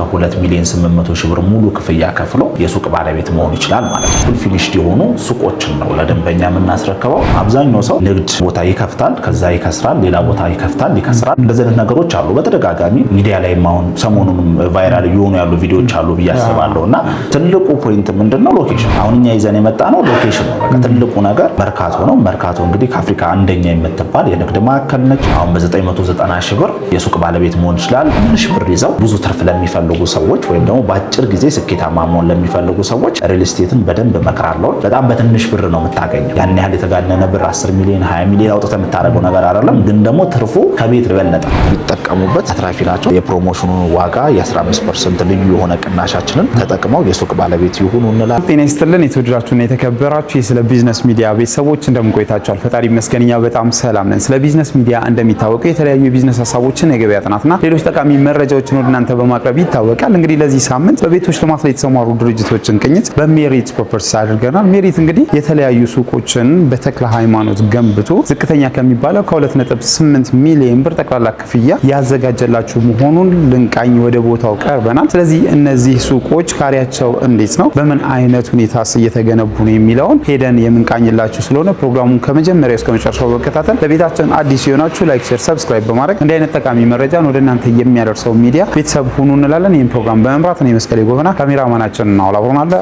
2,800,000 ብር ሙሉ ክፍያ ከፍሎ የሱቅ ባለቤት መሆን ይችላል ማለት ነው። ፉል ፊኒሽድ የሆኑ ሱቆችን ነው ለደንበኛ የምናስረክበው። አብዛኛው ሰው ንግድ ቦታ ይከፍታል፣ ከዛ ይከስራል፣ ሌላ ቦታ ይከፍታል፣ ይከስራል። እንደዚህ አይነት ነገሮች አሉ በተደጋጋሚ ሚዲያ ላይ አሁን ሰሞኑንም ቫይራል እየሆኑ ያሉ ቪዲዮዎች አሉ ብዬ አስባለሁ። እና ትልቁ ፖይንት ምንድነው? ሎኬሽን። አሁን እኛ ይዘን የመጣ ነው ሎኬሽን ነው። በቃ ትልቁ ነገር መርካቶ ነው። መርካቶ እንግዲህ ከአፍሪካ አንደኛ የምትባል የንግድ ማዕከል ነች። አሁን በ990,000 ብር የሱቅ ባለቤት መሆን ይችላል። ትንሽ ብር ይዘው ብዙ ትርፍ ለሚፈልጉ ሰዎች ወይም ደግሞ በአጭር ጊዜ ስኬታማ መሆን ለሚፈልጉ ሰዎች ሪል ስቴትን በደንብ እመክራለሁ። በጣም በትንሽ ብር ነው የምታገኘው። ያን ያህል የተጋነነ ብር 10 ሚሊዮን 20 ሚሊዮን አውጥተህ የምታደርገው ነገር አይደለም። ግን ደግሞ ትርፉ ከቤት የበለጠ ቢጠቀሙበት አትራፊ ናቸው። የፕሮሞሽኑን ዋጋ የ15% ልዩ የሆነ ቅናሻችንን ተጠቅመው የሱቅ ባለቤት ይሁኑ እንላለን። ጤና ይስጥልን የተወደዳችሁና የተከበራችሁ የስለ ቢዝነስ ሚዲያ ቤተሰቦች እንደምን ቆይታችኋል? ፈጣሪ ይመስገን እኛ በጣም ሰላም ነን። ስለ ቢዝነስ ሚዲያ እንደሚታወቀው የተለያዩ የቢዝነስ ሀሳቦችን፣ የገበያ ጥናትና ሌሎች ጠቃሚ መረጃዎችን ወደ እናንተ በማቅረብ ይታወቃል። እንግዲህ ለዚህ ሳምንት በቤቶች ልማት ላይ የተሰማሩ ድርጅቶችን ቅኝት በሜሪት ፕሮፐርቲስ አድርገናል። ሜሪት እንግዲህ የተለያዩ ሱቆችን በተክለ ሃይማኖት ገንብቶ ዝቅተኛ ከሚባለው ከ2.8 ሚሊዮን ብር ጠቅላላ ክፍያ ያዘጋጀላችሁ መሆኑን ልንቃኝ ወደ ቦታው ቀርበናል። ስለዚህ እነዚህ ሱቆች ካሬያቸው እንዴት ነው፣ በምን አይነት ሁኔታስ እየተገነቡ ነው የሚለውን ሄደን የምንቃኝላችሁ ስለሆነ ፕሮግራሙን ከመጀመሪያ እስከ መጨረሻው በመከታተል ለቤታችን አዲስ የሆናችሁ ላይክ፣ ሼር፣ ሰብስክራይብ በማድረግ እንዲህ አይነት ጠቃሚ መረጃን ወደ እናንተ የሚያደርሰው ሚዲያ ቤተሰብ ሁኑ እንላለን። ይህን ፕሮግራም በመምራት እኔ መስቀሌ ጎበና፣ ካሜራማናችን እና አብሮን አለ።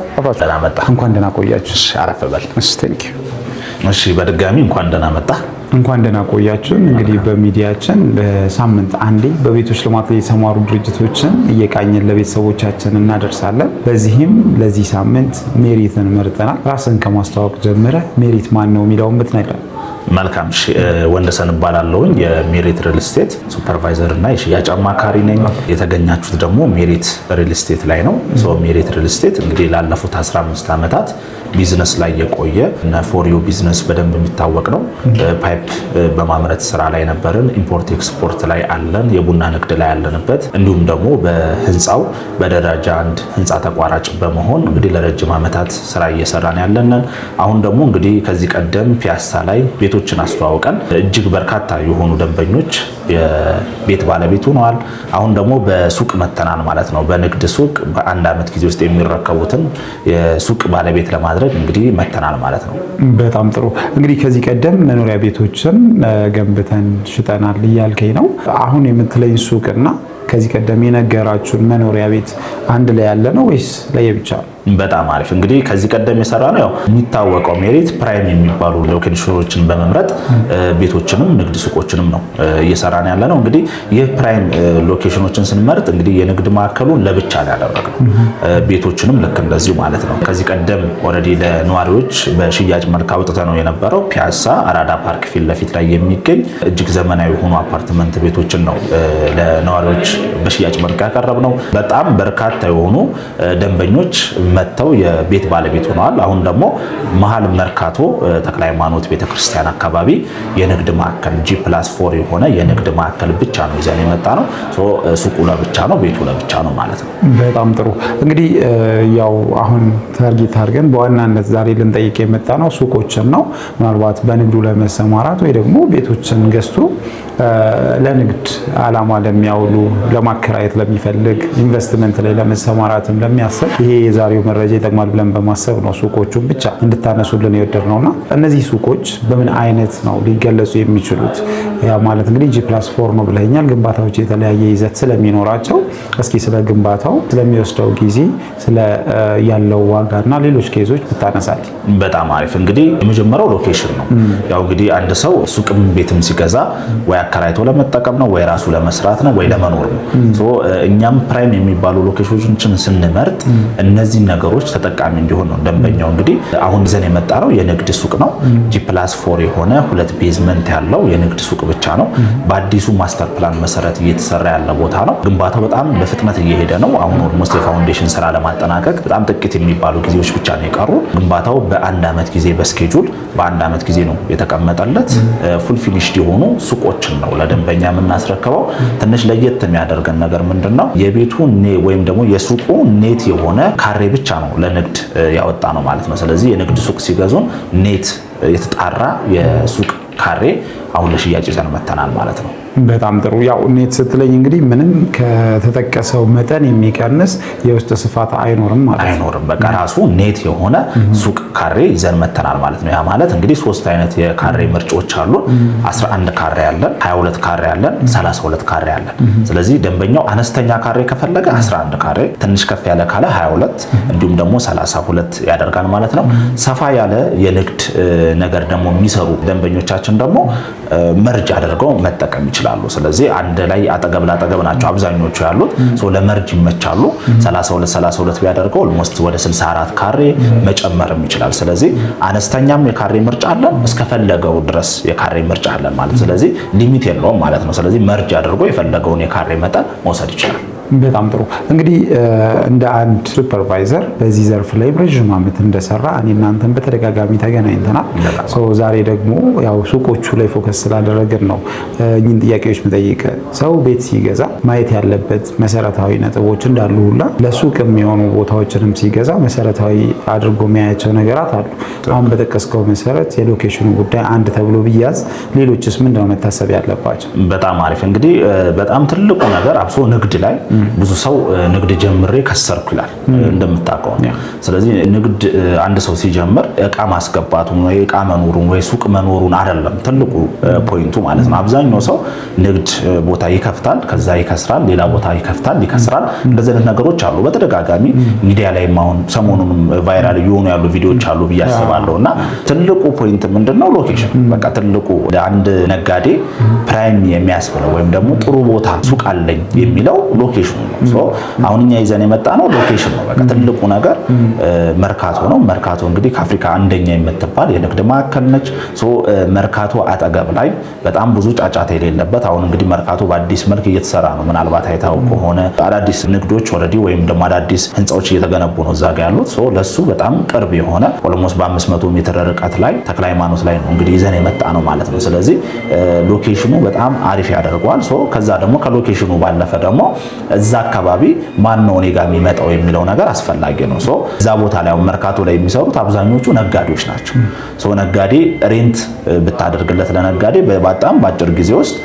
እንኳን ደህና ቆያችሁ። አረፍ በል። እሺ ቴንክ ዩ። እሺ በድጋሚ እንኳን ደህና መጣ። እንኳን ደህና ቆያችሁን። እንግዲህ በሚዲያችን በሳምንት አንዴ በቤቶች ልማት ላይ የተሰማሩ ድርጅቶችን እየቃኘን ለቤተሰቦቻችን እናደርሳለን። በዚህም ለዚህ ሳምንት ሜሪትን መርጠናል። ራስን ከማስተዋወቅ ጀምረ ሜሪት ማን ነው የሚለውን ብትነግረን። መልካም። ወንደሰን እባላለሁኝ የሜሪት ሪል ስቴት ሱፐርቫይዘር እና የሽያጭ አማካሪ ነኝ። የተገኛችሁት ደግሞ ሜሪት ሪል ስቴት ላይ ነው። ሜሪት ሪል ስቴት እንግዲህ ላለፉት 15 ዓመታት ቢዝነስ ላይ የቆየ እና ፎሪዮ ቢዝነስ በደንብ የሚታወቅ ነው። ፓይፕ በማምረት ስራ ላይ ነበርን። ኢምፖርት ኤክስፖርት ላይ አለን። የቡና ንግድ ላይ ያለንበት፣ እንዲሁም ደግሞ በህንፃው በደረጃ አንድ ህንፃ ተቋራጭ በመሆን እንግዲህ ለረጅም ዓመታት ስራ እየሰራን ያለንን። አሁን ደግሞ እንግዲህ ከዚህ ቀደም ፒያሳ ላይ ቤቶችን አስተዋውቀን እጅግ በርካታ የሆኑ ደንበኞች የቤት ባለቤት ሆነዋል። አሁን ደግሞ በሱቅ መተናል ማለት ነው። በንግድ ሱቅ በአንድ ዓመት ጊዜ ውስጥ የሚረከቡትን የሱቅ ባለቤት ለማድረግ እንግዲህ መተናል ማለት ነው። በጣም ጥሩ። እንግዲህ ከዚህ ቀደም መኖሪያ ቤቶችን ገንብተን ሽጠናል እያልከኝ ነው። አሁን የምትለኝ ሱቅና ከዚህ ቀደም የነገራችሁን መኖሪያ ቤት አንድ ላይ ያለ ነው ወይስ ለየብቻ? በጣም አሪፍ። እንግዲህ ከዚህ ቀደም የሰራ ነው ያው የሚታወቀው ሜሪት ፕራይም የሚባሉ ሎኬሽኖችን በመምረጥ ቤቶችንም ንግድ ሱቆችንም ነው እየሰራን ያለ ነው። እንግዲህ ይህ ፕራይም ሎኬሽኖችን ስንመርጥ እንግዲህ የንግድ ማዕከሉን ለብቻ ነው ያደረግነው፣ ቤቶችንም ልክ እንደዚሁ ማለት ነው። ከዚህ ቀደም ኦልሬዲ ለነዋሪዎች በሽያጭ መልክ አውጥተ ነው የነበረው ፒያሳ አራዳ ፓርክ ፊት ለፊት ላይ የሚገኝ እጅግ ዘመናዊ የሆኑ አፓርትመንት ቤቶችን ነው ለነዋሪዎች በሽያጭ መልክ ያቀረብነው። በጣም በርካታ የሆኑ ደንበኞች መተው የቤት ባለቤት ሆነዋል። አሁን ደግሞ መሀል መርካቶ ተክለ ሃይማኖት ቤተክርስቲያን አካባቢ የንግድ ማዕከል G+4 የሆነ የንግድ ማዕከል ብቻ ነው ይዘን የመጣ ነው። ሱቁ ለብቻ ነው፣ ቤቱ ለብቻ ነው ማለት ነው። በጣም ጥሩ። እንግዲህ ያው አሁን ታርጌት አድርገን በዋናነት ዛሬ ልንጠይቅ የመጣ ነው ሱቆችን ነው። ምናልባት በንግዱ ለመሰማራት ወይ ደግሞ ቤቶችን ገዝቶ ለንግድ ዓላማ ለሚያውሉ፣ ለማከራየት ለሚፈልግ፣ ኢንቨስትመንት ላይ ለመሰማራትም ለሚያስብ ይሄ የዛሬው መረጃ ይጠቅማል ብለን በማሰብ ነው ሱቆቹን ብቻ እንድታነሱልን የወደድነውና እነዚህ ሱቆች በምን አይነት ነው ሊገለጹ የሚችሉት? ያ ማለት እንግዲህ G+4 ነው ብለኛል። ግንባታዎች የተለያየ ይዘት ስለሚኖራቸው እስኪ ስለ ግንባታው፣ ስለሚወስደው ጊዜ፣ ስለ ያለው ዋጋና ሌሎች ኬዞች ብታነሳል። በጣም አሪፍ። እንግዲህ የመጀመሪያው ሎኬሽን ነው። ያው እንግዲህ አንድ ሰው ሱቅም ቤትም ሲገዛ ወይ አከራይቶ ለመጠቀም ነው ወይ ራሱ ለመስራት ነው ወይ ለመኖር ነው። እኛም ፕራይም የሚባሉ ሎኬሽኖችን ስንመርጥ እነዚህ ነገሮች ተጠቃሚ እንዲሆን ነው ደንበኛው። እንግዲህ አሁን ይዘን የመጣ ነው የንግድ ሱቅ ነው። G+4 የሆነ 2 ቤዝመንት ያለው የንግድ ሱቅ ብቻ ነው። በአዲሱ ማስተር ፕላን መሰረት እየተሰራ ያለ ቦታ ነው። ግንባታው በጣም በፍጥነት እየሄደ ነው። አሁን ኦልሞስት የፋውንዴሽን ስራ ለማጠናቀቅ በጣም ጥቂት የሚባሉ ጊዜዎች ብቻ ነው የቀሩ። ግንባታው በአንድ ዓመት ጊዜ በስኬጁል በአንድ ዓመት ጊዜ ነው የተቀመጠለት። ፉል ፊኒሽድ የሆኑ ሱቆችን ነው ለደንበኛ የምናስረክበው። ትንሽ ለየት የሚያደርገን ነገር ምንድነው? የቤቱ ወይም ደግሞ የሱቁ ኔት የሆነ ካሬ ብቻ ነው ለንግድ ያወጣ ነው ማለት ነው። ስለዚህ የንግድ ሱቅ ሲገዙን ኔት የተጣራ የሱቅ ካሬ አሁን ለሽያጭ ይዘን መተናል ማለት ነው። በጣም ጥሩ። ያው ኔት ስትለኝ እንግዲህ ምንም ከተጠቀሰው መጠን የሚቀንስ የውስጥ ስፋት አይኖርም ማለት ነው። አይኖርም። በቃ ራሱ ኔት የሆነ ሱቅ ካሬ ይዘን መተናል ማለት ነው። ያ ማለት እንግዲህ 3 አይነት የካሬ ምርጫዎች አሉ። 11 ካሬ አለን፣ 22 ካሬ አለን፣ 32 ካሬ አለን። ስለዚህ ደንበኛው አነስተኛ ካሬ ከፈለገ 11 ካሬ፣ ትንሽ ከፍ ያለ ካለ 22 እንዲሁም ደግሞ 32 ያደርጋል ማለት ነው። ሰፋ ያለ የንግድ ነገር ደግሞ የሚሰሩ ደንበኞቻችን ደግሞ መርጅ አድርገው መጠቀም ይችላሉ። ስለዚህ አንድ ላይ አጠገብ ላጠገብ ናቸው አብዛኞቹ ያሉት። ለመርጅ ይመቻሉ። 32 ቢያደርገው ኦልሞስት ወደ 64 ካሬ መጨመርም ይችላል። ስለዚህ አነስተኛም የካሬ ምርጫ አለን፣ እስከፈለገው ድረስ የካሬ ምርጫ አለን ማለት። ስለዚህ ሊሚት የለውም ማለት ነው። ስለዚህ መርጅ አድርጎ የፈለገውን የካሬ መጠን መውሰድ ይችላል። በጣም ጥሩ። እንግዲህ እንደ አንድ ሱፐርቫይዘር በዚህ ዘርፍ ላይ ረጅም ዓመት እንደሰራ እኔ እናንተን በተደጋጋሚ ተገናኝተናል። ዛሬ ደግሞ ያው ሱቆቹ ላይ ፎከስ ስላደረግን ነው እኚህን ጥያቄዎች መጠየቅ። ሰው ቤት ሲገዛ ማየት ያለበት መሰረታዊ ነጥቦች እንዳሉ ሁላ ለሱቅ የሚሆኑ ቦታዎችንም ሲገዛ መሰረታዊ አድርጎ የሚያያቸው ነገራት አሉ። አሁን በጠቀስከው መሰረት የሎኬሽኑ ጉዳይ አንድ ተብሎ ቢያዝ ሌሎችስ ምንድነው መታሰብ ያለባቸው? በጣም አሪፍ። እንግዲህ በጣም ትልቁ ነገር አብሶ ንግድ ላይ ብዙ ሰው ንግድ ጀምሬ ከሰርኩ ይላል እንደምታውቀው። ስለዚህ ንግድ አንድ ሰው ሲጀምር እቃ ማስገባቱን ወይ እቃ መኖሩን ወይ ሱቅ መኖሩን አይደለም ትልቁ ፖይንቱ ማለት ነው። አብዛኛው ሰው ንግድ ቦታ ይከፍታል፣ ከዛ ይከስራል፣ ሌላ ቦታ ይከፍታል፣ ይከስራል። እንደዚህ አይነት ነገሮች አሉ በተደጋጋሚ ሚዲያ ላይ አሁን ሰሞኑንም ቫይራል የሆኑ ያሉ ቪዲዮዎች አሉ ብዬ አስባለሁና ትልቁ ፖይንት ምንድነው? ሎኬሽን። በቃ ትልቁ ለአንድ ነጋዴ ፕራይም የሚያስብለው ወይም ደግሞ ጥሩ ቦታ ሱቅ አለኝ የሚለው ሎኬሽን ነው። አሁን እኛ ይዘን የመጣ ነው ሎኬሽን ነው። በቃ ትልቁ ነገር መርካቶ ነው። መርካቶ እንግዲህ ከአፍሪካ አንደኛ የምትባል የንግድ ማዕከል ነች። መርካቶ አጠገብ ላይ በጣም ብዙ ጫጫታ የሌለበት አሁን እንግዲህ መርካቶ በአዲስ መልክ እየተሰራ ነው። ምናልባት አይታው ከሆነ አዳዲስ ንግዶች ኦልሬዲ ወይም ደግሞ አዳዲስ ህንጻዎች እየተገነቡ ነው እዛ ጋር ያሉት። ለሱ በጣም ቅርብ የሆነ ኦልሞስት በ500 ሜትር ርቀት ላይ ተክለ ሃይማኖት ላይ ነው እንግዲህ ይዘን የመጣ ነው ማለት ነው። ስለዚህ ሎኬሽኑ በጣም አሪፍ ያደርገዋል። ከዛ ደግሞ ከሎኬሽኑ ባለፈ ደግሞ እዛ አካባቢ ማን ነው እኔ ጋር የሚመጣው የሚለው ነገር አስፈላጊ ነው። እዛ ቦታ ላይ መርካቶ ላይ የሚሰሩት አብዛኞቹ ነጋዴዎች ናቸው። ነጋዴ ሬንት ብታደርግለት ለነጋዴ በጣም በአጭር ጊዜ ውስጥ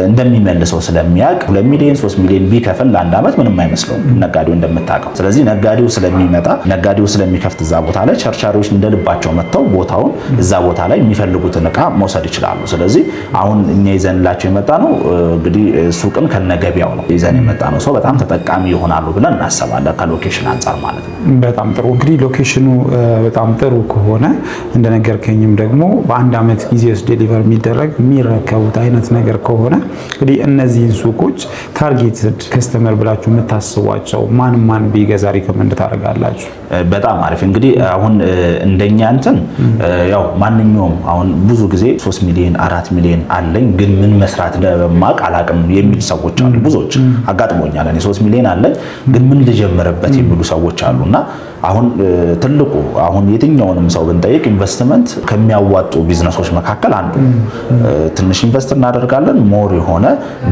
እንደሚመልሰው ስለሚያውቅ 2 ሚሊዮን 3 ሚሊዮን ቢከፍል ለአንድ ዓመት ምንም አይመስለውም ነጋዴው እንደምታውቀው። ስለዚህ ነጋዴው ስለሚመጣ ነጋዴው ስለሚከፍት እዛ ቦታ ላይ ቸርቻሪዎች እንደልባቸው መጥተው ቦታውን እዛ ቦታ ላይ የሚፈልጉትን እቃ መውሰድ ይችላሉ። ስለዚህ አሁን እኛ ይዘንላቸው የመጣ ነው እንግዲህ ሱቅን ከነገቢያው ነው ይዘን የመጣ ነው። በጣም ተጠቃሚ ይሆናሉ ብለን እናስባለን ከሎኬሽን አንፃር ማለት ነው። በጣም ጥሩ። እንግዲህ ሎኬሽኑ በጣም ጥሩ ከሆነ እንደነገርከኝም ደግሞ በአንድ ዓመት ጊዜ ውስጥ ዴሊቨር የሚደረግ የሚረከቡት አይነት ነገር ከሆነ እንግዲህ እነዚህን ሱቆች ታርጌትድ ከስተመር ብላችሁ የምታስቧቸው ማን ቢገዛ ሪኮመንድ ታደርጋላችሁ? በጣም አሪፍ። እንግዲህ አሁን እንደኛ እንትን ያው ማንኛውም አሁን ብዙ ጊዜ 3 ሚሊዮን 4 ሚሊዮን አለኝ ግን ምን መስራት እንደማቅ አላቅም የሚል ሰዎች አሉ። ብዙዎች አጋጥሞኛል። እኔ 3 ሚሊዮን አለኝ ግን ምን ልጀምርበት የሚሉ ሰዎች አሉና አሁን ትልቁ አሁን የትኛውንም ሰው ብንጠይቅ ኢንቨስትመንት ከሚያዋጡ ቢዝነሶች መካከል አንዱ ትንሽ ኢንቨስት እናደርጋለን ሞር የሆነ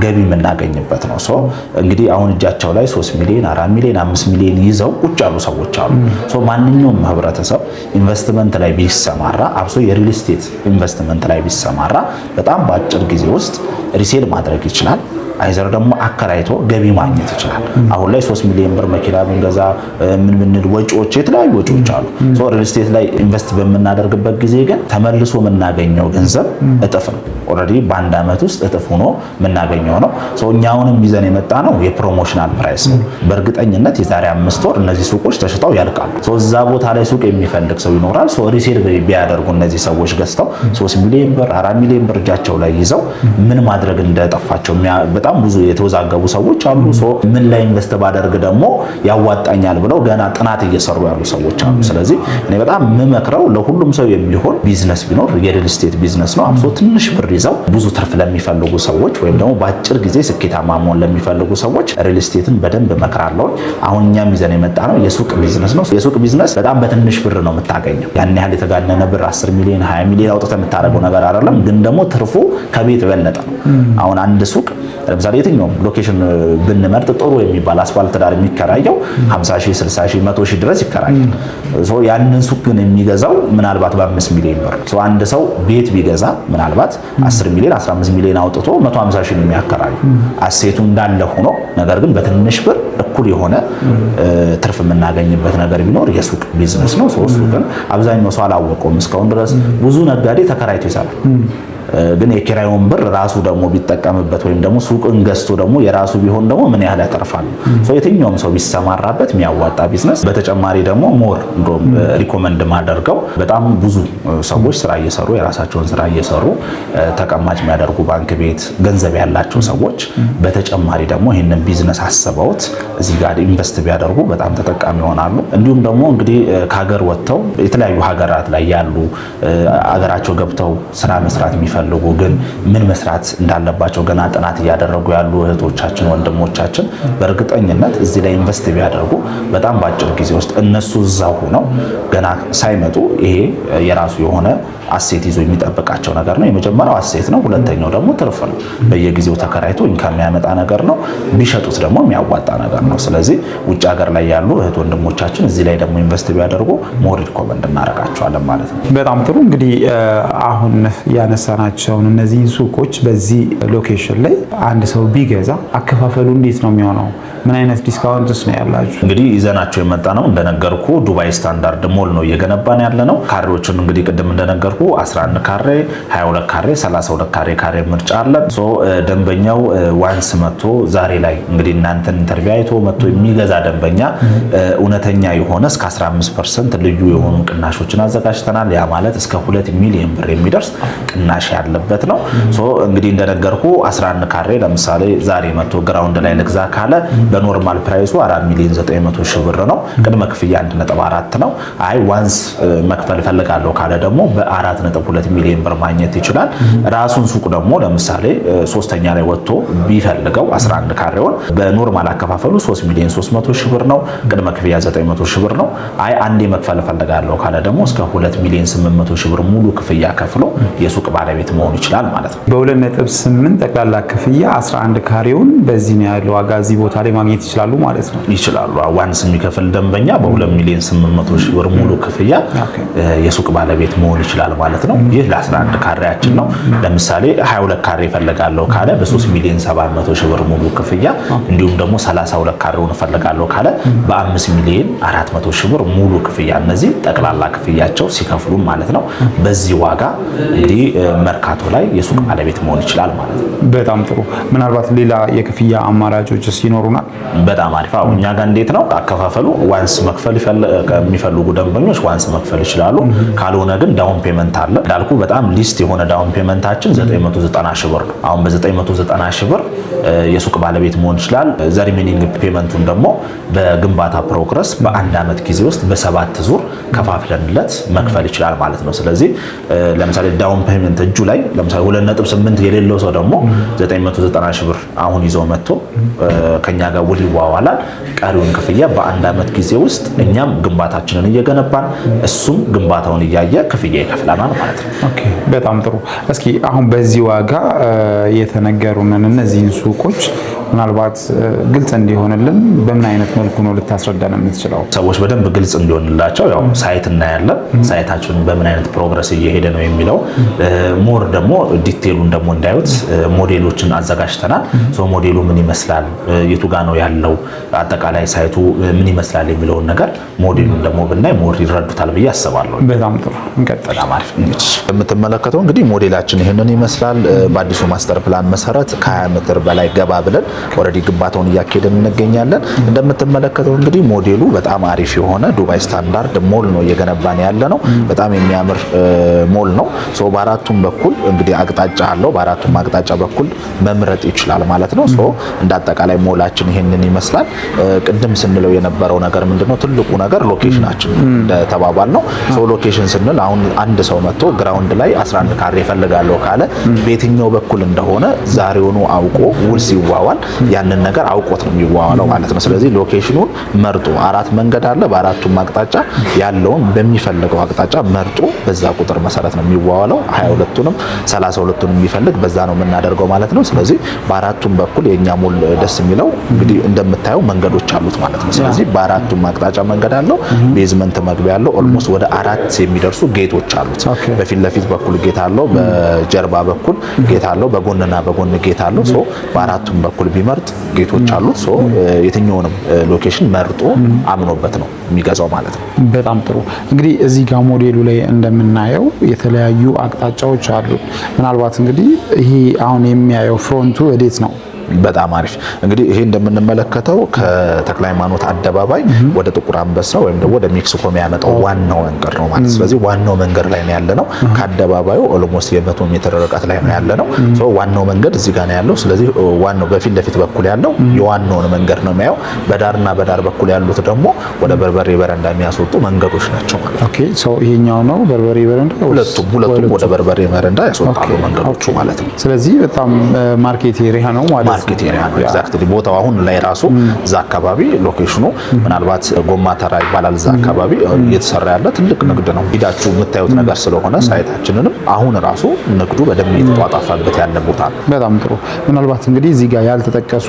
ገቢ የምናገኝበት ነው። እንግዲህ አሁን እጃቸው ላይ 3 ሚሊዮን 4 ሚሊዮን 5 ሚሊዮን ይዘው ቁጭ ያሉ ሰዎች አሉ። ማንኛውም ህብረተሰብ ኢንቨስትመንት ላይ ቢሰማራ አብሶ የሪል ስቴት ኢንቨስትመንት ላይ ቢሰማራ በጣም በአጭር ጊዜ ውስጥ ሪሴል ማድረግ ይችላል። አይዘር ደግሞ አከራይቶ ገቢ ማግኘት ይችላል። አሁን ላይ 3 ሚሊዮን ብር መኪና ብንገዛ ምን ወጪዎች የተለያዩ ወጪዎች አሉ። ሪል ስቴት ላይ ኢንቨስት በምናደርግበት ጊዜ ግን ተመልሶ የምናገኘው ገንዘብ እጥፍ ነው። ኦልሬዲ በአንድ ዓመት ውስጥ እጥፍ ሆኖ የምናገኘው ነው። እኛውንም ይዘን የመጣ ነው የፕሮሞሽናል ፕራይስ ነው። በእርግጠኝነት የዛሬ 5 ወር እነዚህ ሱቆች ተሽጠው ያልቃሉ። እዛ ቦታ ላይ ሱቅ የሚፈልግ ሰው ይኖራል። ሪሴል ቢያደርጉ እነዚህ ሰዎች ገዝተው 3 ሚሊዮን ብር 4 ሚሊዮን ብር እጃቸው ላይ ይዘው ምን ማድረግ እንደጠፋቸው በጣም ብዙ የተወዛገቡ ሰዎች አሉ። ምን ላይ ኢንቨስት ባደርግ ደግሞ ያዋጣኛል ብለው ገና ጥናት እየሰሩ ያሉ ሰዎች አሉ። ስለዚህ እኔ በጣም የምመክረው ለሁሉም ሰው የሚሆን ቢዝነስ ቢኖር የሪል ስቴት ቢዝነስ ነው። አብሶ ትንሽ ብር ይዘው ብዙ ትርፍ ለሚፈልጉ ሰዎች ወይም ደግሞ በአጭር ጊዜ ስኬታማ መሆን ለሚፈልጉ ሰዎች ሪል ስቴትን በደንብ እመክራለሁ። አሁን እኛም ይዘን የመጣ ነው የሱቅ ቢዝነስ ነው። የሱቅ ቢዝነስ በጣም በትንሽ ብር ነው የምታገኘው። ያን ያህል የተጋነነ ብር 10 ሚሊዮን 20 ሚሊዮን አውጥተህ የምታደርገው ነገር አይደለም። ግን ደግሞ ትርፉ ከቤት በለጠ ነው። አሁን አንድ ሱቅ ለምሳሌ የትኛውም ሎኬሽን ብንመርጥ ጥሩ የሚባል አስፋልት ዳር የሚከራየው 50 ሺህ 60 ሺህ 100 ሺህ ድረስ ይከራያል። ያንን ሱቅ ግን የሚገዛው ምናልባት በ5 ሚሊዮን ብር አንድ ሰው ቤት ቢገዛ ምናልባት 10 ሚሊዮን 15 ሚሊዮን አውጥቶ 150 ሺህ የሚያከራዩ አሴቱ እንዳለ ሆኖ ነገር ግን በትንሽ ብር እኩል የሆነ ትርፍ የምናገኝበት ነገር ቢኖር የሱቅ ቢዝነስ ነው። ሱቅን አብዛኛው ሰው አላወቀውም እስካሁን ድረስ ብዙ ነጋዴ ተከራይቶ ይሰራል። ግን የኪራዩን ብር ራሱ ደግሞ ቢጠቀምበት ወይም ደግሞ ሱቅን ገዝቶ ደግሞ የራሱ ቢሆን ደግሞ ምን ያህል ያተርፋል። የትኛውም ሰው ቢሰማራበት የሚያዋጣ ቢዝነስ። በተጨማሪ ደግሞ ሞር እንደውም ሪኮመንድ ማደርገው በጣም ብዙ ሰዎች ስራ እየሰሩ የራሳቸውን ስራ እየሰሩ ተቀማጭ የሚያደርጉ ባንክ ቤት ገንዘብ ያላቸው ሰዎች በተጨማሪ ደግሞ ይህንን ቢዝነስ አስበውት እዚህ ጋር ኢንቨስት ቢያደርጉ በጣም ተጠቃሚ ይሆናሉ። እንዲሁም ደግሞ እንግዲህ ከሀገር ወጥተው የተለያዩ ሀገራት ላይ ያሉ ሀገራቸው ገብተው ስራ መስራት የሚፈልጉ ግን ምን መስራት እንዳለባቸው ገና ጥናት እያደረጉ ያሉ እህቶቻችን ወንድሞቻችን በእርግጠኝነት እዚህ ላይ ኢንቨስት ቢያደርጉ በጣም በአጭር ጊዜ ውስጥ እነሱ እዛው ሆነው ገና ሳይመጡ ይሄ የራሱ የሆነ አሴት ይዞ የሚጠብቃቸው ነገር ነው። የመጀመሪያው አሴት ነው። ሁለተኛው ደግሞ ትርፍ ነው። በየጊዜው ተከራይቶ ኢንካም የሚያመጣ ነገር ነው። ቢሸጡት ደግሞ የሚያዋጣ ነገር ነው። ስለዚህ ውጭ ሀገር ላይ ያሉ እህት ወንድሞቻችን እዚህ ላይ ደግሞ ኢንቨስት ቢያደርጉ ሞር ሪኮመንድ እናደርጋቸዋለን ማለት ነው። በጣም ጥሩ። እንግዲህ አሁን ያነሳናቸውን እነዚህ ሱቆች በዚህ ሎኬሽን ላይ አንድ ሰው ቢገዛ አከፋፈሉ እንዴት ነው የሚሆነው? ምን አይነት ዲስካውንትስ ነው ያላችሁ? እንግዲህ ይዘናቸው የመጣ ነው እንደነገርኩ ዱባይ ስታንዳርድ ሞል ነው እየገነባን ያለ ነው። ካሬዎችን እንግዲህ ቅድም እንደነገርኩ 11 ካሬ፣ 22 ካሬ፣ 32 ካሬ ምርጫ አለ። ደንበኛው ዋንስ መጥቶ ዛሬ ላይ እንግዲህ እናንተን ኢንተርቪው አይቶ መጥቶ የሚገዛ ደንበኛ እውነተኛ የሆነ እስከ 15% ልዩ የሆኑ ቅናሾችን አዘጋጅተናል። ያ ማለት እስከ 2 ሚሊዮን ብር የሚደርስ ቅናሽ ያለበት ነው። እንግዲህ እንደነገርኩ 11 ካሬ ለምሳሌ ዛሬ መጥቶ ግራውንድ ላይ ልግዛ ካለ በኖርማል ፕራይሱ 4 ሚሊዮን 900 ሺህ ብር ነው። ቅድመ ክፍያ 1.4 ነው። አይ ዋንስ መክፈል ፈልጋለሁ ካለ ደግሞ በ4.2 ሚሊዮን ብር ማግኘት ይችላል። ራሱን ሱቅ ደግሞ ለምሳሌ ሶስተኛ ላይ ወጥቶ ቢፈልገው 11 ካሬውን በኖርማል አከፋፈሉ 3 ሚሊዮን 300 ሺህ ብር ነው። ቅድመ ክፍያ 900 ሺህ ብር ነው። አይ አንዴ መክፈል ፈልጋለሁ ካለ ደግሞ እስከ 2 ሚሊዮን 800 ሺህ ብር ሙሉ ክፍያ ከፍሎ የሱቅ ባለቤት መሆን ይችላል ማለት ነው። በ2.8 ጠቅላላ ክፍያ 11 ካሬውን በዚህ ነው ያለው ዋጋ እዚህ ቦታ ላይ ማግኘት ይችላሉ ማለት ነው። ይችላሉ። ዋንስ የሚከፍል ደንበኛ በ2 ሚሊዮን 800 ሺህ ብር ሙሉ ክፍያ የሱቅ ባለቤት መሆን ይችላል ማለት ነው። ይህ ለ11 ካሬያችን ነው። ለምሳሌ 22 ካሬ ፈልጋለሁ ካለ በ3 ሚሊዮን 700 ሺህ ብር ሙሉ ክፍያ፣ እንዲሁም ደግሞ 32 ካሬውን ፈልጋለሁ ካለ በ5 ሚሊዮን 400 ሺህ ብር ሙሉ ክፍያ። እነዚህ ጠቅላላ ክፍያቸው ሲከፍሉ ማለት ነው። በዚህ ዋጋ እንግዲህ መርካቶ ላይ የሱቅ ባለቤት መሆን ይችላል ማለት ነው። በጣም ጥሩ። ምናልባት ሌላ የክፍያ አማራጮችስ ይኖሩናል? በጣም አሪፍ። እኛ ጋር እንዴት ነው አከፋፈሉ? ዋንስ መክፈል የሚፈልጉ ደንበኞች ዋንስ መክፈል ይችላሉ። ካልሆነ ግን ዳውን ፔመንት አለ። እንዳልኩ በጣም ሊስት የሆነ ዳውን ፔመንታችን 990 ሺህ ብር ነው። አሁን በ990 ሺህ ብር የሱቅ ባለቤት መሆን ይችላል። ዘሪሜኒንግ ፔመንቱን ደግሞ በግንባታ ፕሮግረስ በአንድ ዓመት ጊዜ ውስጥ በ7 ዙር ከፋፍለንለት መክፈል ይችላል ማለት ነው። ስለዚህ ለምሳሌ ዳውን ፔመንት እጁ ላይ ለምሳሌ 2.8 የሌለው ሰው ደግሞ 990 ሺህ ብር አሁን ይዞ መጥቶ ከኛ ጋር ውል ይዋዋላል። ቀሪውን ክፍያ በአንድ ዓመት ጊዜ ውስጥ እኛም ግንባታችንን እየገነባን እሱም ግንባታውን እያየ ክፍያ ይከፍላናል ማለት ነው። ኦኬ፣ በጣም ጥሩ። እስኪ አሁን በዚህ ዋጋ የተነገሩንን እነዚህን ሱቆች ምናልባት ግልጽ እንዲሆንልን በምን አይነት መልኩ ነው ልታስረዳን የምትችለው? ሰዎች በደንብ ግልጽ እንዲሆንላቸው ያው ሳይት እናያለን። ሳይታችን በምን አይነት ፕሮግረስ እየሄደ ነው የሚለው ሞር ደግሞ ዲቴሉን ደግሞ እንዳዩት ሞዴሎችን አዘጋጅተናል። ሞዴሉ ምን ይመስላል፣ የቱ ጋ ነው ያለው፣ አጠቃላይ ሳይቱ ምን ይመስላል የሚለውን ነገር ሞዴሉን ደግሞ ብናይ ሞር ይረዱታል ብዬ አስባለሁ። በጣም ጥሩ እንቀጥል። የምትመለከተው እንግዲህ ሞዴላችን ይሄንን ይመስላል። በአዲሱ ማስተር ፕላን መሰረት ከ20 ሜትር በላይ ገባ ብለን ኦልሬዲ ግንባታውን እያካሄድን እንገኛለን። እንደምትመለከተው እንግዲህ ሞዴሉ በጣም አሪፍ የሆነ ዱባይ ስታንዳርድ ሞል ነው እየገነባን ያለ ነው። በጣም የሚያምር ሞል ነው። በአራቱም በኩል እንግዲህ አቅጣጫ አለው። በአራቱም አቅጣጫ በኩል መምረጥ ይችላል ማለት ነው። እንደ አጠቃላይ ሞላችን ይሄንን ይመስላል። ቅድም ስንለው የነበረው ነገር ምንድነው? ትልቁ ነገር ሎኬሽናችን እንደተባባል ነው። ሎኬሽን ስንል አሁን አንድ ሰው መጥቶ ግራውንድ ላይ 11 ካሬ ፈልጋለሁ ካለ በየትኛው በኩል እንደሆነ ዛሬውኑ አውቆ ውል ሲዋዋል ያንን ነገር አውቆት ነው የሚዋዋለው ማለት ነው። ስለዚህ ሎኬሽኑን መርጦ 4 መንገድ አለ። በአራቱም አቅጣጫ ያለውን በሚፈልገው አቅጣጫ መርጦ በዛ ቁጥር መሰረት ነው የሚዋዋለው። 22ቱንም 32ቱንም የሚፈልግ በዛ ነው የምናደርገው ማለት ነው። ስለዚህ በአራቱም በኩል የኛ ሞል ደስ የሚለው እንግዲህ እንደምታየው መንገዶች አሉት ማለት ነው። ስለዚህ በአራቱም አቅጣጫ መንገድ አለው። ቤዝመንት መግቢያ አለው። ኦልሞስት ወደ 4 የሚደርሱ ጌቶች አሉት። በፊት ለፊት በኩል ጌት አለው፣ በጀርባ በኩል ጌት አለው፣ በጎንና በጎን ጌት አለው። ሶ በአራቱም በኩል ቢመርጥ ጌቶች አሉት። ሶ የትኛውንም ሎኬሽን መርጦ አምኖበት ነው የሚገዛው ማለት ነው። በጣም ጥሩ። እንግዲህ እዚህ ጋር ሞዴሉ ላይ እንደምናየው የተለያዩ አቅጣጫዎች አሉ። ምናልባት እንግዲህ ይሄ አሁን የሚያየው ፍሮንቱ ወዴት ነው? በጣም አሪፍ። እንግዲህ ይሄ እንደምንመለከተው ከተክለ ሃይማኖት አደባባይ ወደ ጥቁር አንበሳ ወይም ደግሞ ወደ ሜክሲኮ የሚያመጣው ዋናው መንገድ ነው ማለት። ስለዚህ ዋናው መንገድ ላይ ነው ያለነው። ከአደባባዩ ኦልሞስት የ100 ሜትር ርቀት ላይ ነው ያለነው። ዋናው መንገድ እዚህ ጋር ነው ያለው። ስለዚህ ዋናው በፊት ለፊት በኩል ያለው የዋናውን መንገድ ነው የሚያየው። በዳርና በዳር በኩል ያሉት ደግሞ ወደ በርበሬ በረንዳ የሚያስወጡ መንገዶች ናቸው ማለት። ኦኬ ሶ ይሄኛው ነው በርበሬ በረንዳ። ሁለቱም ወደ በርበሬ በረንዳ ያስወጣሉ መንገዶቹ ማለት ነው። ስለዚህ በጣም ማርኬት ኤሪያ ነው ማለት ነው። ማርኬት ኤሪያ ነው ኤግዛክትሊ። ቦታው አሁን ላይ ራሱ እዛ አካባቢ ሎኬሽኑ ምናልባት ጎማ ተራ ይባላል። እዛ አካባቢ እየተሰራ ያለ ትልቅ ንግድ ነው። ሂዳችሁ የምታዩት ነገር ስለሆነ ሳይታችንንም አሁን ራሱ ንግዱ በደንብ እየተጧጣፈበት ያለ ቦታ ነው። በጣም ጥሩ። ምናልባት እንግዲህ እዚህ ጋር ያልተጠቀሱ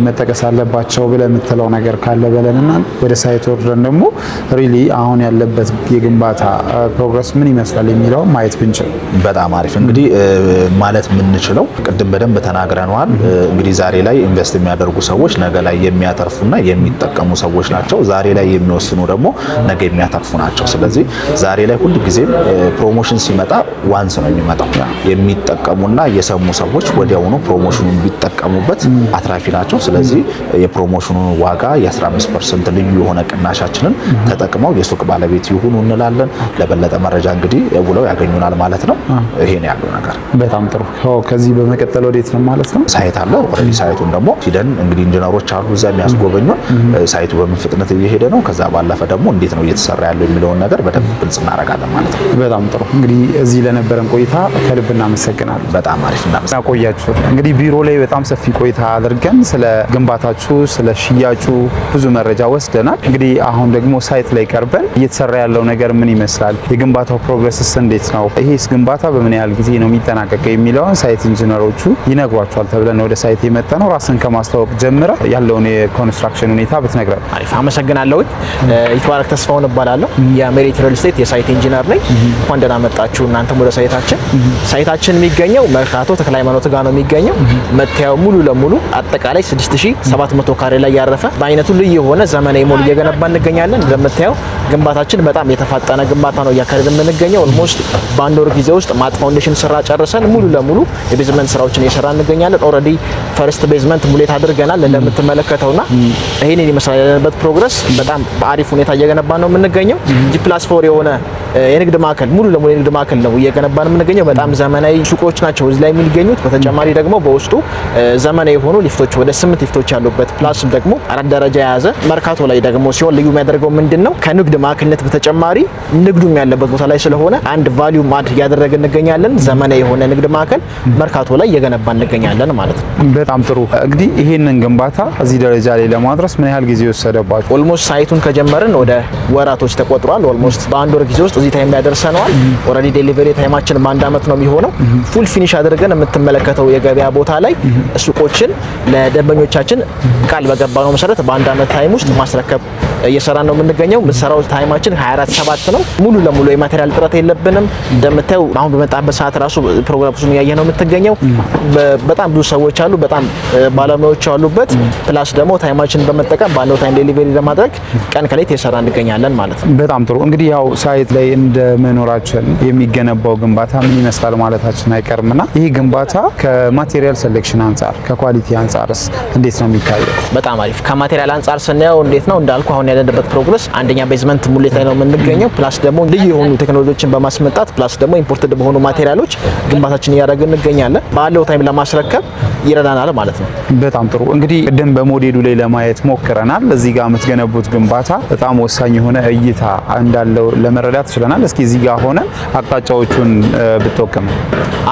መጠቀስ አለባቸው ብለህ የምትለው ነገር ካለ በለንና ወደ ሳይት ወርደን ደግሞ ሪሊ አሁን ያለበት የግንባታ ፕሮግረስ ምን ይመስላል የሚለው ማየት ብንችል በጣም አሪፍ። እንግዲህ ማለት የምንችለው ቅድም በደንብ ተናግረናል። እንግዲህ ዛሬ ላይ ኢንቨስት የሚያደርጉ ሰዎች ነገ ላይ የሚያተርፉና የሚጠቀሙ ሰዎች ናቸው። ዛሬ ላይ የሚወስኑ ደግሞ ነገ የሚያተርፉ ናቸው። ስለዚህ ዛሬ ላይ ሁሉ ጊዜም ፕሮሞሽን ሲመጣ ዋንስ ነው የሚመጣው። የሚጠቀሙና የሰሙ ሰዎች ወዲያውኑ ፕሮሞሽኑን ቢጠቀሙበት አትራፊ ናቸው። ስለዚህ የፕሮሞሽኑን ዋጋ የ15% ልዩ የሆነ ቅናሻችንን ተጠቅመው የሱቅ ባለቤት ይሁኑ እንላለን። ለበለጠ መረጃ እንግዲህ ውለው ያገኙናል ማለት ነው። ይሄን ያለው ነገር በጣም ጥሩ። ከዚህ በመቀጠል ወዴት ነው ማለት ነው? ሳይት አለ። ኦልሬዲ ሳይቱን ደግሞ ሂደን እንግዲህ ኢንጂነሮች አሉ እዛ የሚያስጎበኙን ሳይቱ በምን ፍጥነት እየሄደ ነው፣ ከዛ ባለፈ ደግሞ እንዴት ነው እየተሰራ ያለው የሚለውን ነገር በደንብ ግልጽ እናደርጋለን ማለት ነው። በጣም ጥሩ። እንግዲህ እዚህ ለነበረን ቆይታ ከልብ እናመሰግናለን። በጣም አሪፍ ቆያችሁ። እንግዲህ ቢሮ ላይ በጣም ሰፊ ቆይታ አድርገን ስለ ግንባታችሁ፣ ስለ ሽያጩ ብዙ መረጃ ወስደናል። እንግዲህ አሁን ደግሞ ሳይት ላይ ቀርበን እየተሰራ ያለው ነገር ምን ይመስላል፣ የግንባታው ፕሮግረስስ እንዴት ነው፣ ይሄስ ግንባታ በምን ያህል ጊዜ ነው የሚጠናቀቀው የሚለውን ሳይት ኢንጂነሮቹ ይነግሯቸዋል ተብለን ወደ ሳይት የመጣ ነው። ራስን ከማስተዋወቅ ጀምረ ያለውን የኮንስትራክሽን ሁኔታ ብትነግረን። አሪፍ አመሰግናለሁ። ይትባረክ ተስፋውን እባላለሁ። የሜሪት ሪል ስቴት የሳይት ኢንጂነር ነኝ። እንኳን ደህና መጣችሁ እናንተም ወደ ሳይታችን። ሳይታችን የሚገኘው መርካቶ ተክለ ሃይማኖት ጋር ነው የሚገኘው። መታየው ሙሉ ለሙሉ አጠቃላይ 6700 ካሬ ላይ ያረፈ በአይነቱ ልዩ የሆነ ዘመናዊ ሞል እየገነባ እንገኛለን። እንደምታየው ግንባታችን በጣም የተፋጠነ ግንባታ ነው እያካሄድን የምንገኘው። ኦልሞስት በአንድ ወር ጊዜ ውስጥ ማት ፋውንዴሽን ስራ ጨርሰን ሙሉ ለሙሉ የቤዝመንት ስራዎችን እየሰራ እንገኛለን። ኦልሬዲ ፈርስት ቤዝመንት ሙሌት አድርገናል እንደምትመለከተውና ይሄንን ይመስላል ያለበት ፕሮግረስ። በጣም በአሪፍ ሁኔታ እየገነባ ነው የምንገኘው። G+4 የሆነ የንግድ ማዕከል ሙሉ ለሙሉ የንግድ ማዕከል ነው እየገነባን የምንገኘው። በጣም ዘመናዊ ሱቆች ናቸው እዚህ ላይ የሚገኙት። በተጨማሪ ደግሞ በውስጡ ዘመናዊ የሆኑ ሊፍቶች ወደ 8 ሊፍቶች ያሉበት ፕላስ ደግሞ 4 ደረጃ የያዘ መርካቶ ላይ ደግሞ ሲሆን ልዩ የሚያደርገው ምንድነው ከንግድ ማዕከልነት በተጨማሪ ንግዱም ያለበት ቦታ ላይ ስለሆነ አንድ ቫልዩ ማድ እያደረገ እንገኛለን። ዘመናዊ የሆነ ንግድ ማዕከል መርካቶ ላይ እየገነባ እንገኛለን ማለት ነው። በጣም ጥሩ። እንግዲህ ይሄንን ግንባታ እዚህ ደረጃ ላይ ለማድረስ ምን ያህል ጊዜ ወሰደባችሁ? ኦልሞስት ሳይቱን ከጀመርን ወደ ወራቶች ተቆጥሯል። ኦልሞስት በአንድ ወር ጊዜ ውስጥ እዚህ ታይም ያደርሰናል። ኦልሬዲ ዴሊቨሪ ታይማችን በአንድ አመት ነው የሚሆነው። ፉል ፊኒሽ አድርገን የምትመለከተው የገበያ ቦታ ላይ ሱቆችን ለደንበኞቻችን ቃል በገባነው መሰረት በአንድ አመት ታይም ውስጥ ማስረከብ እየሰራን ነው የምንገኘው። የምንሰራው ታይማችን 24/7 ነው። ሙሉ ለሙሉ የማቴሪያል እጥረት የለብንም። እንደምታየው አሁን በመጣበት ሰዓት ራሱ ፕሮግራሙን እያየን ነው የምትገኘው። በጣም ብዙ ሰዎች አሉ፣ በጣም ባለሙያዎች አሉበት። ፕላስ ደግሞ ታይማችን በመጠቀም ባለው ታይም ዴሊቨሪ ለማድረግ ቀን ከሌት እየሰራ እንገኛለን ማለት ነው። በጣም ጥሩ። እንግዲህ ያው ሳይት ላይ እንደ መኖራችን የሚገነባው ግንባታ ምን ይመስላል ማለታችን አይቀርምና ይህ ግንባታ ከማቴሪያል ሴሌክሽን አንጻር ከኳሊቲ አንጻርስ እንዴት ነው የሚታየው? በጣም አሪፍ። ከማቴሪያል አንጻር ስናየው እንዴት ነው እንዳልኩ አሁን ያለንበት ፕሮግረስ አንደኛ ቤዝመንት ሙሌት ላይ ነው የምንገኘው። ፕላስ ደግሞ ልዩ የሆኑ ቴክኖሎጂዎችን በማስመጣት ፕላስ ደግሞ ኢምፖርትድ በሆኑ ማቴሪያሎች ግንባታችን እያደረግን እንገኛለን። ባለው ታይም ለማስረከብ ይረዳናል ማለት ነው። በጣም ጥሩ። እንግዲህ ቅድም በሞዴሉ ላይ ለማየት ሞክረናል። እዚህ ጋር የምትገነቡት ግንባታ በጣም ወሳኝ የሆነ እይታ እንዳለው ለመረዳት ችለናል። እስኪ እዚህ ጋር ሆነ አቅጣጫዎቹን ብትወቅም።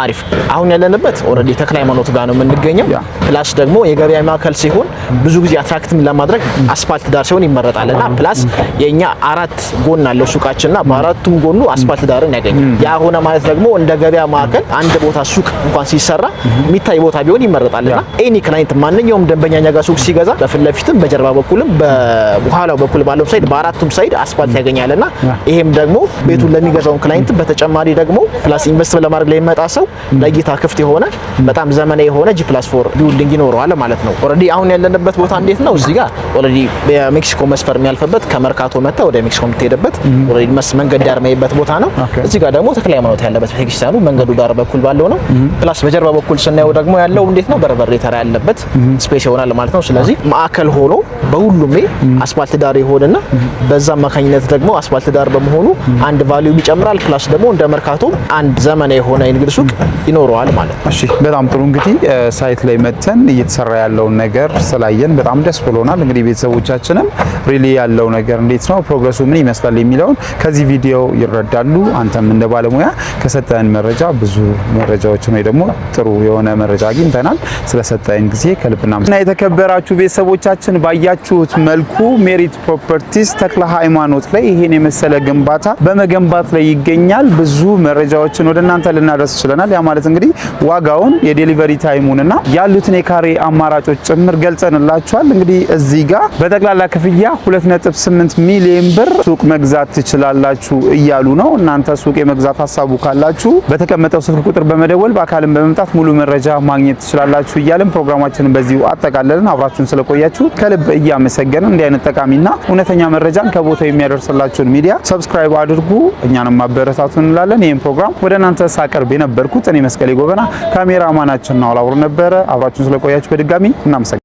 አሪፍ። አሁን ያለንበት ኦልሬዲ ተክለ ሃይማኖት ጋር ነው የምንገኘው። ፕላስ ደግሞ የገበያ ማዕከል ሲሆን ብዙ ጊዜ አትራክትም ለማድረግ አስፋልት ዳር ሲሆን ይመረጣልና ፕላስ የኛ 4 ጎን አለው ሱቃችንና በአራቱም ጎኑ አስፋልት ዳርን ያገኛል። ያ ሆነ ማለት ደግሞ እንደ ገበያ ማዕከል አንድ ቦታ ሱቅ እንኳን ሲሰራ የሚታይ ቦታ ቢሆን ይመረጣልና ኤኒ ክላይንት ማንኛውም ደንበኛ ጋር ሱቅ ሲገዛ በፊት ለፊትም በጀርባ በኩልም በኋላው በኩል ባለው ሳይድ በአራቱም ሳይድ አስፋልት ያገኛልና ይሄም ደግሞ ቤቱን ለሚገዛው ክላይንት በተጨማሪ ደግሞ ፕላስ ኢንቨስት ለማድረግ ላይ የሚመጣ ሰው ለእይታ ክፍት የሆነ በጣም ዘመናዊ የሆነ G+4 ቢልዲንግ ይኖረዋል ማለት ነው። ኦልሬዲ አሁን ያለንበት ቦታ እንዴት ነው? እዚህ ጋር ኦልሬዲ በሜክሲኮ መስፈር የሚያልፍበት ከመርካቶ መጣ ወደ ሜክሲኮ የምትሄድበት ኦልሬዲ መንገድ ዳር የሚሄድበት ቦታ ነው። እዚህ ጋር ደግሞ ተክለ ሃይማኖት ያለበት ቤተክርስቲያኑ መንገዱ ዳር በኩል ባለው ነው። ፕላስ በጀርባ በኩል ስናየው ደግሞ ያለው እንዴት ነው? በርበሬ ተራ ያለበት ስፔስ ይሆናል ማለት ነው። ስለዚህ ማዕከል ሆኖ በሁሉም አስፋልት ዳር ይሆንና በዛ አማካኝነት ደግሞ አስፋልት ዳር በመሆኑ አንድ ቫልዩ ይጨምራል። ፕላስ ደግሞ እንደ መርካቶ አንድ ዘመናዊ የሆነ የንግድ ሱቅ ይኖረዋል ማለት ነው። እሺ በጣም ጥሩ። እንግዲህ ሳይት ላይ መተን እየተሰራ ያለውን ነገር ስላየን በጣም ደስ ብሎናል። እንግዲህ ቤተሰቦቻችንም ሪሊ ያለው ነገር እንዴት ነው ፕሮግረሱ ምን ይመስላል የሚለውን ከዚህ ቪዲዮ ይረዳሉ። አንተም እንደ ባለሙያ ከሰጠን መረጃ ብዙ መረጃዎችን ወይ ደግሞ ጥሩ የሆነ መረጃ አግኝተናል። ስለሰጠን ጊዜ ከልብ እናመሰግናለን። የተከበራችሁ ቤተሰቦቻችን ባያችሁት መልኩ ሜሪት ፕሮፐርቲስ ተክለ ሃይማኖት ላይ ይሄን የመሰለ ግንባታ በመገንባት ላይ ይገኛል። ብዙ መረጃዎችን ወደ እናንተ ልናደርስ ችለናል። ያ ማለት እንግዲህ ዋጋውን የዴሊቨሪ ታይሙንና ያሉትን የካሬ አማራጮች ጭምር ገልጸንላችኋል። እንግዲህ እዚህ ጋር በጠቅላላ ክፍያ 2.8 ሚሊዮን ብር ሱቅ መግዛት ትችላላችሁ እያሉ ነው። እናንተ ሱቅ የመግዛት ሀሳቡ ካላችሁ በተቀመጠው ስልክ ቁጥር በመደወል በአካልም በመምጣት ሙሉ መረጃ ማግኘት ትችላላችሁ እያልን ፕሮግራማችንን በዚሁ አጠቃለልን። አብራችሁን ስለቆያችሁ ከልብ እያመሰገንን እንዲህ አይነት ጠቃሚና እውነተኛ መረጃን ከቦታው የሚያደርስላችሁን ሚዲያ ሰብስክራይብ አድርጉ፣ እኛንም ማበረታቱ እንላለን። ይህን ፕሮግራም ወደ እናንተ ሳቀርብ የነበርኩት እኔ መስቀሌ ጎበና፣ ካሜራማናችን ነው አላብሮ ነበረ። አብራችሁን ስለቆያችሁ በድጋሚ እናመሰግናለን።